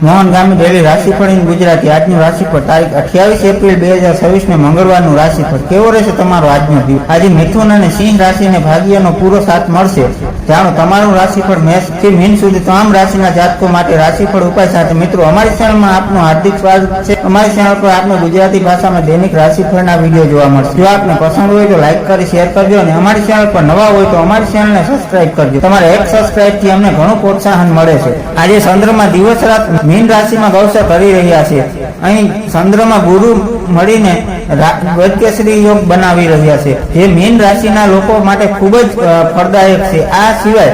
મોહન ગામી daily રાશિફળ in Gujarati. આજનું રાશિફળ તારીખ 28 એપ્રિલ 2026 ને મંગળવારનું રાશિફળ। કેવો રહેશે તમારો આજનો દિવસ? આજે મિથુન અને સિંહ રાશિને ભાગ્યનો પૂરો સાથ મળશે। જાણો તમારું રાશિફળ મેષ થી મીન સુધી તમામ રાશિના જાતકો માટે રાશિફળ ઉપાય સાથે। મિત્રો, અમારી ચેનલમાં આપનું હાર્દિક સ્વાગત છે। અમારી ચેનલ પર આપને ગુજરાતી ભાષામાં દૈનિક રાશિફળના વિડીયો જોવા મળશે। જો આપને પસંદ હોય તો લાઈક કરી શેર કરજો અને અમારી ચેનલ પર નવા હોય તો અમારી ચેનલને સબસ્ક્રાઇબ કરજો। તમારા એક સબસ્ક્રાઇબ થી અમને ઘણું પ્રોત્સાહન મળે છે। આજે ચંદ્રમાં દિવસ રાત મીન રાશિમાં ગૌચર કરી રહ્યા છે। અહીં ચંદ્રમાં ગુરુ મળીને વજકેસરી યોગ બનાવી રહ્યા છે, જે મીન રાશિના લોકો માટે ખૂબ જ ફળદાયક છે। આ સિવાય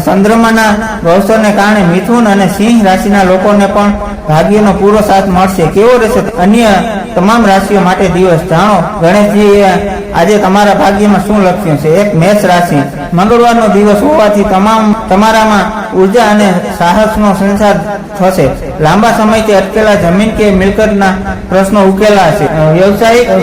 ચંદ્રમાના ગૌચરને કારણે મિથુન અને સિંહ રાશિના લોકોને પણ ભાગ્યનો પૂરો સાથ મળશે। કેવો રહેશે અન્ય તમામ રાશિઓ માટે દિવસ? જાણો ગણેશજીએ આજે તમારા ભાગ્યમાં શું લખ્યું છે। એક મેષ રાશિ, મંગળવારનો દિવસ હોવાથી તમારામાં ઉર્જા અને સાહસનો સંચાર થશે। લાંબા સમયથી અટકેલા જમીન કે મિલકતના પ્રશ્નો ઉકેલાશે।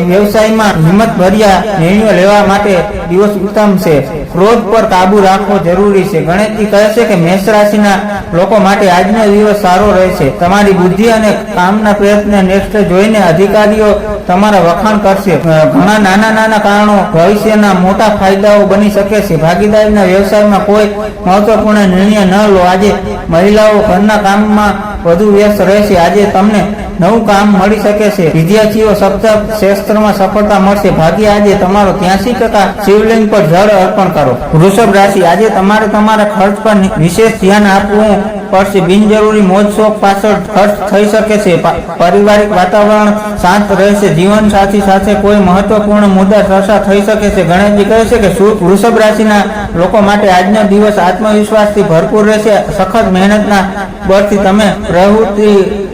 વ્યવસાયમાં હિંમત ભર્યા નિર્ણયો લેવા માટે દિવસ ઉત્તમ છે। ક્રોધ પર કાબુ રાખવો જરૂરી છે। ગણેશજી કહે છે કે મેષ રાશિના લોકો માટે આજનો દિવસ સારો રહેશે। તમારી બુદ્ધિ અને કામના પ્રયત્ન નિષ્ઠ જોઈને અધિકારીઓ તમારા વખાણ કરશે। ઘણા નાના કારણો ભવિષ્યના મોટા ફાયદાઓ બની શકે છે। ભાગીદારીના વ્યવસાયમાં કોઈ મહત્વપૂર્ણ નિર્ણય ન લો। આજે મહિલાઓ ઘરના કામમાં વધુ વ્યસ્ત રહેશે। આજે તમને નવું કામ મળી શકે છે। વિદ્યાર્થીઓ સપ્તાહ ક્ષેત્રમાં સફળતા મળશે। ભાગ્ય આજે તમારો 83% શિવલિંગ પર જળ અર્પણ કરો। વૃષભ રાશિ, આજે તમારે તમારા ખર્ચ પર વિશેષ ધ્યાન આપવું પડશે। બિનજરૂરી મોજ શોખ પાછળ ખર્ચ થઈ શકે છે। પારિવારિક વાતાવરણ શાંત રહેશે। જીવન સાથી સાથે કોઈ મહત્વપૂર્ણ મુદ્દા ચર્ચા થઈ શકે છે। ગણેશજી કહે છે કે વૃષભ રાશિના લોકો માટે આજનો દિવસ આત્મવિશ્વાસથી ભરપૂર રહેશે। સખત મહેનતના બળથી તમે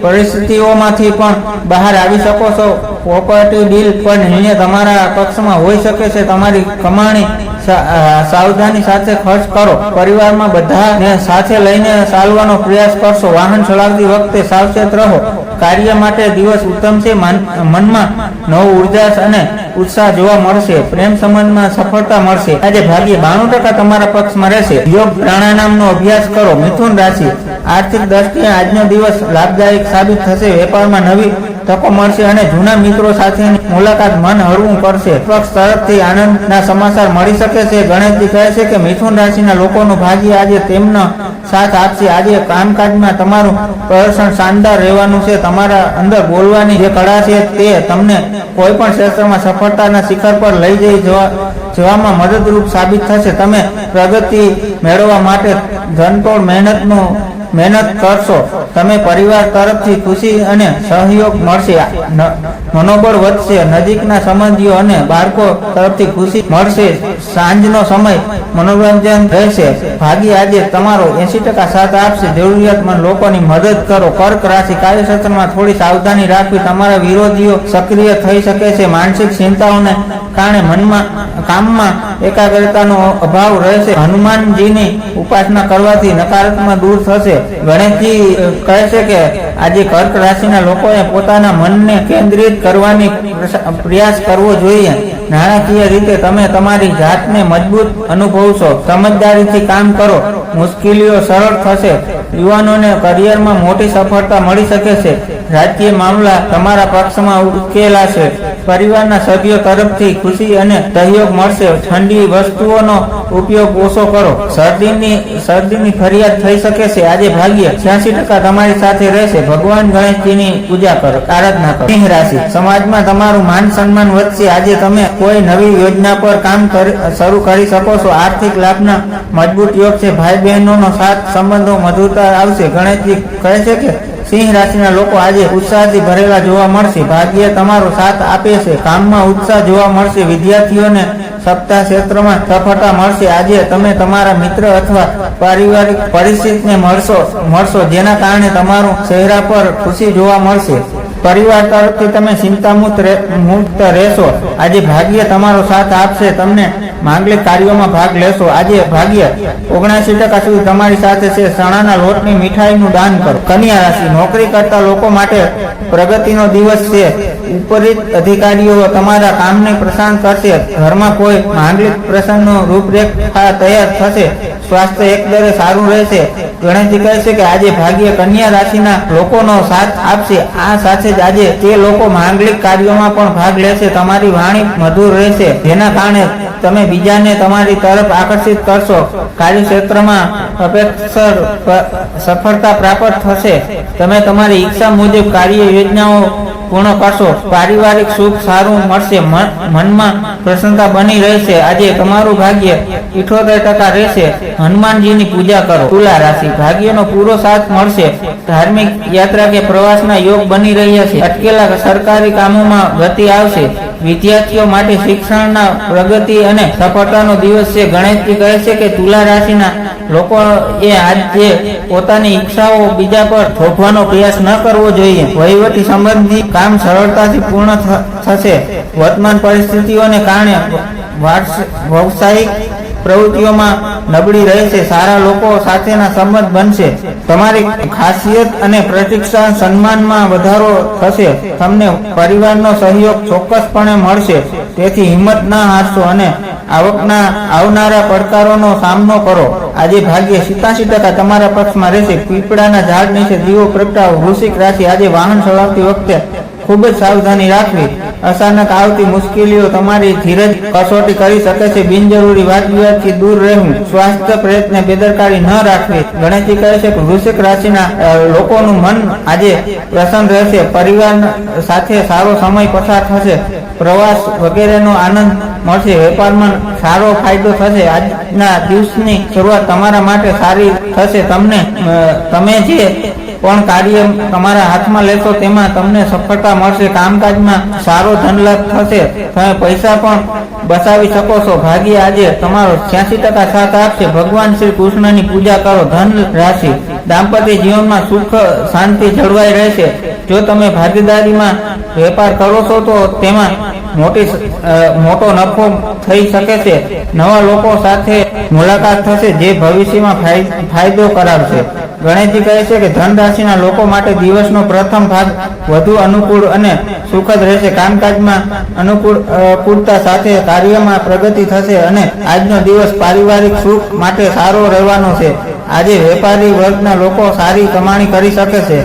પરિસ્થિતિઓમાંથી પણ બહાર આવી શકો છો। પ્રોપર્ટી ડીલ પર નિર્ણય તમારા પક્ષમાં હોઈ શકે છે। તમારી કમાણી સાવધાની સાથે ખર્ચ કરો। પરિવારમાં બધાને સાથે લઈને ચાલવાનો પ્રયાસ કરશો। વાહન ચલાવતી વખતે સાવચેત રહો। કાર્ય માટે દિવસ ઉત્તમ છે। મનમાં નવો ઉર્જા અને ઉત્સાહ જોવા મળશે। પ્રેમ સંબંધમાં સફળતા મળશે। આજે ભાગ્ય 92% તમારા પક્ષમાં રહેશે। યોગ પ્રાણાયામનો અભ્યાસ કરો। મિથુન રાશિ, આર્થિક દ્રષ્ટિએ આજનો દિવસ લાભદાયક સાબિત થશે। વેપારમાં નવી તકો મળશે અને જૂના મિત્રો સાથેની મુલાકાત મન હળવું કરશે। પક્ષ તરફથી આનંદના સમાચાર મળી શકે છે। ગણેશજી કહે છે કે મિથુન રાશિના લોકોનું ભાગ્ય આજે તેમનો સાથ આપશે। આજે કામકાજમાં તમારું પ્રદર્શન શાનદાર રહેવાનું છે। તમારા અંદર બોલવાની જે કળા છે તે તમને કોઈ પણ ક્ષેત્રમાં સફળતાના શિખર પર લઈ જવામાં મદદરૂપ સાબિત થશે। તમે પ્રગતિ મેળવવા માટે ધનતોડ મહેનત કરશો। તમે પરિવાર તરફથી ખુશી અને સહયોગ મળશે। મનોબળ વધશે। નજીકના સંબંધીઓ અને બાળકો તરફથી ખુશી મળશે। સાંજનો સમય મનોરંજન રહેશે। ભાગ્ય આજે તમારો 80% સાથ આપશે। જરૂરિયાતમંદ લોકોની મદદ કરો। કર્ક રાશિ, કાર્યક્ષેત્રમાં થોડી સાવધાની રાખવી। તમારા વિરોધીઓ સક્રિય થઈ શકે છે। માનસિક ચિંતાઓને કારણે કામમાં એકાગ્રતાનો અભાવ રહેશે। હનુમાનજીની ઉપાસના કરવાથી નકારાત્મક દૂર થશે। ગણેશજી કહે છે કે આજે કર્ક રાશિના લોકોએ પોતાના મનને કેન્દ્રિત કરવાની પ્રયાસ કરવો જોઈએ। નાણાકીય રીતે તમે તમારી જાતને મજબૂત અનુભવશો। સમજદારીથી કામ કરો, મુશ્કેલીઓ સરળ થશે। યુવાનોને કરિયરમાં મોટી સફળતા મળી શકે છે। રાજકીય મામલા તમારા પક્ષમાં ઉકેલાશે। પરિવારના સભ્યો તરફથી ખુશી અને સહયોગ મળશે। ઠંડી વસ્તુઓનો ઉપયોગ ઓછો કરો। શરદીની ફરિયાદ થઈ શકે છે। આજે ભાગ્ય 86% તમારી સાથે રહેશે। ભગવાન ગણેશજીની પૂજા કરો, આરાધના કરો। સિંહ રાશિ, સમાજમાં તમારું માન સન્માન વધશે। આજે તમે કોઈ નવી યોજના પર કામ શરૂ કરી શકો છો। આર્થિક લાભના મજબૂત યોગ છે। ભાઈ બહેનોનો સાથ સંબંધો મધુરતા આવશે। ગણેશજી કહે છે કે સિંહ રાશિના લોકો આજે ઉત્સાહથી ભરેલા જોવા મળશે। ભાગ્ય તમારો સાથ આપે છે। કામમાં ઉત્સાહ જોવા મળશે। વિદ્યાર્થીઓને સપ્તાહ ક્ષેત્રમાં સફળતા મળશે। આજે તમે તમારા મિત્ર અથવા પારિવારિક પરિસ્થિતિને મળશો જેના કારણે તમારું ચહેરા પર ખુશી જોવા મળશે। પરિવાર તરફથી તમે ચિંતામુક્ત રહેશો। આજે ભાગ્ય તમારો સાથ આપશે। તમને માંગલિક કાર્યોમાં ભાગ લેશો। આજે ભાગ્ય 79% સુધી તમારી સાથે છે। ચણાના લોટની મીઠાઈનું દાન કરો। કન્યા રાશિ, નોકરી કરતા લોકો માટે પ્રગતિનો દિવસ છે। ઉપરિત અધિકારીઓ તમારા કામને પ્રશંસા કરશે। ઘરમાં કોઈ માંગલિક પ્રસંગનો રૂપરેખા તૈયાર થશે। સ્વાસ્થ્ય એકદરે સારું રહેશે. ગણેશજી કહે છે કે આજે ભાગ્ય કન્યા રાશિના લોકોનો સાથ આપશે. આ સાથે જ આજે તે લોકો માંગલિક કાર્યોમાં પણ ભાગ લેશે. તમારી વાણી મધુર રહેશે, જેના કારણે તમે બીજાને તમારી તરફ આકર્ષિત કરશો. કાર્યક્ષેત્રમાં અપેક્ષિત સફળતા પ્રાપ્ત થશે. તમે તમારી ઈચ્છા મુજબ કાર્ય યોજનાઓ પૂર્ણ કરશો. પારિવારિક સુખ સારું મળશે. મનમાં પ્રસન્નતા બની રહેશે. આજે તમારું ભાગ્ય 78% રહેશે. હનુમાનજીની પૂજા કરો. તુલા રાશિ, ભાગ્યનો પૂરો સાથ મળશે. ધાર્મિક યાત્રા કે પ્રવાસના યોગ બની રહ્યા છે. અટકેલા સરકારી કામોમાં ગતિ આવશે. વિદ્યાર્થીઓ માટે શિક્ષણના પ્રગતિ અને સફળતાનો દિવસ છે. ગણેશજી કહે છે કે તુલા રાશિના લોકોએ આજે પોતાની ઈચ્છાઓ બીજા પર થોપવાનો પ્રયાસ ન કરવો જોઈએ. વહીવટી સંબંધી કામ સરળતાથી પૂર્ણ થશે. વર્તમાન પરિસ્થિતિઓને કારણે વ્યવસાયિક પ્રવૃત્તિઓમાં નબળી રહેશે. સારા લોકો સાથેના સંબંધ બનશે. તમારી ખાસિયત અને પ્રતિષ્ઠા સન્માનમાં વધારો થશે. તમને પરિવારનો સહયોગ ચોક્કસપણે મળશે. તેથી હિંમત ના હારશો અને આવનારા પડકારોનો સામનો કરો. આજે ભાગ્ય 87% તમારા પક્ષમાં રહેશે. પીપળાના ઝાડ નીચે દીવો પ્રગટાવો. વૃશ્ચિક રાશિ, આજે વાહન ચલાવતી વખતે ખૂબ જ સાવધાની રાખવી. અચાનક આવતી મુશ્કેલીઓ તમારી ધીરજ કસોટી કરી શકે છે. બિનજરૂરી વાદ વિવાદથી દૂર રહેવું. સ્વાસ્થ્ય પ્રયત્ન બેદરકારી ન રાખવી. ગણેશજી કહે છે કે વૃશ્ચિક રાશિના લોકોનું મન આજે પ્રસન્ન રહેશે. પરિવાર સાથે સારો સમય પસાર થશે. પ્રવાસ વગેરેનો આનંદ મળશે. વેપારમાં સારો ફાયદો થશે. આજના દિવસની શરૂઆત તમારા માટે સારી થશે. તમે જે પણ કાર્ય તમારા હાથમાં લેશો તેમાં તમને સફળતા મળશે. કામકાજમાં સારો ધનલાભ થશે. તમે પૈસા પણ બચાવી શકો છો. ભાગ્ય આજે તમારો 86% સાથ આપશે. ભગવાન શ્રી કૃષ્ણની પૂજા કરો. ધન રાશિ, દાંપત્ય જીવનમાં સુખ શાંતિ જળવાઈ રહેશે. જો તમે ભાગીદારીમાં વેપાર કરો છો તો તેમાં મોટો નફો થઈ શકે છે. નવા લોકો સાથે મુલાકાત થશે જે ભવિષ્યમાં ફાયદો કરાવશે. ગણેશજી કહે છે કે ધન રાશિના લોકો માટે દિવસનો પ્રથમ ભાગ વધુ અનુકૂળ અને સુખદ રહેશે. કામકાજમાં અનુકૂળતા સાથે કાર્યમાં પ્રગતિ થશે અને આજનો દિવસ પારિવારિક સુખ માટે સારો રહેવાનો છે. આજે વેપારી વર્ગના લોકો સારી કમાણી કરી શકે છે.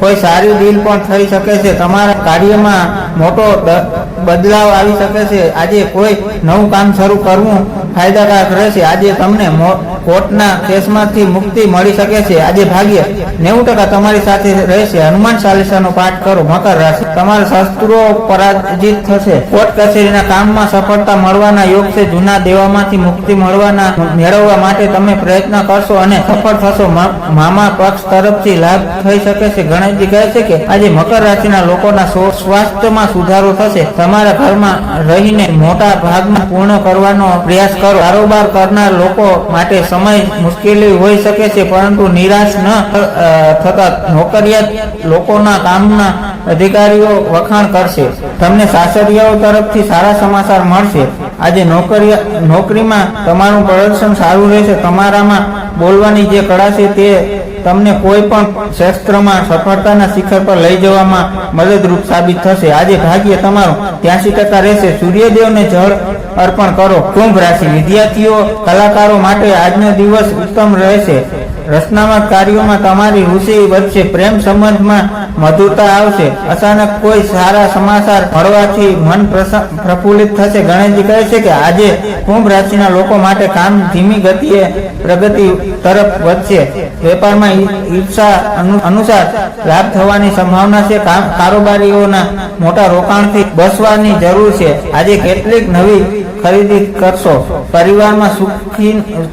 કોઈ સારી ડીલ પણ થઈ શકે છે. તમારા કાર્યમાં મોટો બદલાવ આવી શકે છે. આજે કોઈ નવું કામ શરૂ કરવું ફાયદાકારક રહેશે. આજે તમને કોર્ટના કેસમાંથી મુક્તિ મળી શકે છે. આજે ભાગ્ય 90% તમારી સાથે રહેશે. હનુમાન ચાલીસાનો પાઠ કરો. મકર રાશિ, તમારા શસ્ત્રો પરાજિત થશે. કોર્ટ કચેરીના કામમાં સફળતા મળવાના યોગ છે. જૂના દેવામાંથી મુક્તિ મેળવવા માટે તમે પ્રયત્ન કરશો અને સફળ થશો. મામા પક્ષ તરફથી લાભ થઈ શકે છે. ગણેશજી કહે છે કે આજે મકર રાશિના લોકોના સ્વાસ્થ્યમાં સુધારો થશે. તમારા ઘરમાં રહીને મોટા ભાગમાં પૂર્ણ કરવાનો પ્રયાસ કરો. કારોબાર કરનાર લોકો માટે સમય મુશ્કેલી હોઈ શકે છે, પરંતુ નિરાશ ન થતા નોકરિયાત લોકોના કામના અધિકારીઓ વખાણ કરશે. તમને સાસરિયાઓ તરફથી સારા સમાચાર મળશે. આજે નોકરીમાં તમારું પ્રદર્શન સારું રહેશે. તમારામાં બોલવાની જે કળા છે તે તમને કોઈ પણ ક્ષેત્રમાં સફળતાના શિખર પર લઈ જવામાં મદદરૂપ સાબિત થશે. આજે ભાગ્ય તમારું 83% રહેશે. સૂર્યદેવને જળ અર્પણ કરો. કુંભ રાશિ, વિદ્યાર્થીઓ કલાકારો માટે આજનો દિવસ ઉત્તમ રહેશે. રચનાત્મક કાર્યોમાં તમારી રુચિ વધશે. પ્રેમ સંબંધમાં મધુરતા આવશે. અચાનક કોઈ સારા સમાચાર મળવાથી મન પ્રફુલ્લિત થશે. ગણેશજી કહે છે કે આજે કુંભ રાશિના લોકો માટે કામ ધીમી ગતિએ પ્રગતિ તરફ વધશે. વેપારમાં ઈચ્છા અનુસાર લાભ થવાની સંભાવના છે. કારોબારીઓના મોટા રોકાણથી બચવાની જરૂર છે. આજે કેટલીક નવી ખરીદી કરશો. પરિવારમાં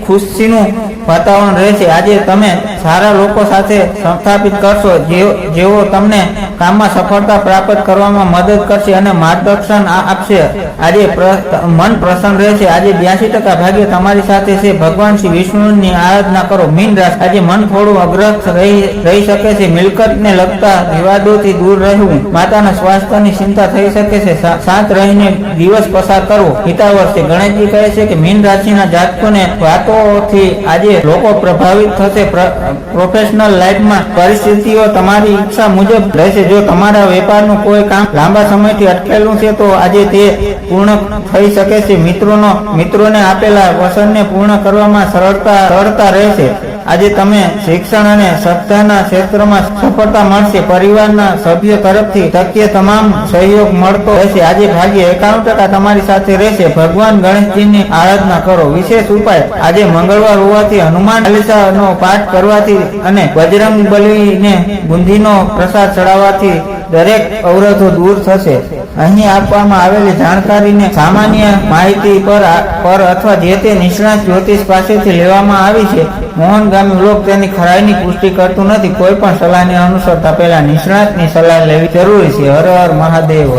ખુશીનું વાતાવરણ રહેશે. આજે તમે સારા લોકો સાથે સ્થાપિત કરશો જેઓ તમને કામમાં સફળતા પ્રાપ્ત કરવામાં મદદ કરશે અને માર્ગદર્શન આપશે. આજે મન પ્રસન્ન રહેશે. આજે 82% ભાગ્ય તમારી સાથે છે. ભગવાન શ્રી વિષ્ણુની આરાધના કરો. મીન રાશિ, આજે મન થોડું અગ્રસ્ત રહી શકે છે. મિલકતને લગતા વિવાદોથી દૂર રહેવું. માતાના સ્વાસ્થ્યની ચિંતા થઈ શકે છે. શાંત રહીને દિવસ પસાર કરવો. પિતા વર્ષે ગણેશજી કહે છે કે મીન રાશિના જાતકોને વાતોથી આજે લોકો પ્રભાવિત થશે. પ્રોફેશનલ લાઈફમાં પરિસ્થિતિઓ તમારી ઈચ્છા મુજબ રહેશે. જો તમારા વેપારનું કોઈ કામ લાંબા સમયથી અટકેલું છે તો આજે તે પૂર્ણ થઈ શકે છે. મિત્રોને આપેલા વચનને પૂર્ણ કરવામાં સરળતા રહેશે. આજે તમે શિક્ષણ અને સ્પર્ધાના ક્ષેત્રમાં સફળતા મળશે. પરિવારના સભ્યો તરફથી શક્ય તમામ સહયોગ મળતો રહેશે. આજે ભાગ્ય 91% તમારી સાથે રહેશે. ભગવાન ગણેશજીની આરાધના કરો. વિશેષ ઉપાય: આજે મંગળવાર હોવાથી હનુમાન ચાલીસાનો પાઠ કરવાથી અને બજરંગબલીને બુંદીનો પ્રસાદ ચડાવવાથી દરેક અવરોધો દૂર થશે. અહીં આપવામાં આવેલી જાણકારીને સામાન્ય માહિતી પર અથવા જે તે નિષ્ણાત જ્યોતિષ પાસેથી લેવામાં આવી છે. મોહનગામી લોક તેની ખરાઈની પુષ્ટિ કરતું નથી. કોઈ પણ સલાહને અનુસરતા પહેલા નિષ્ણાતની સલાહ લેવી જરૂરી છે. હર હર મહાદેવ.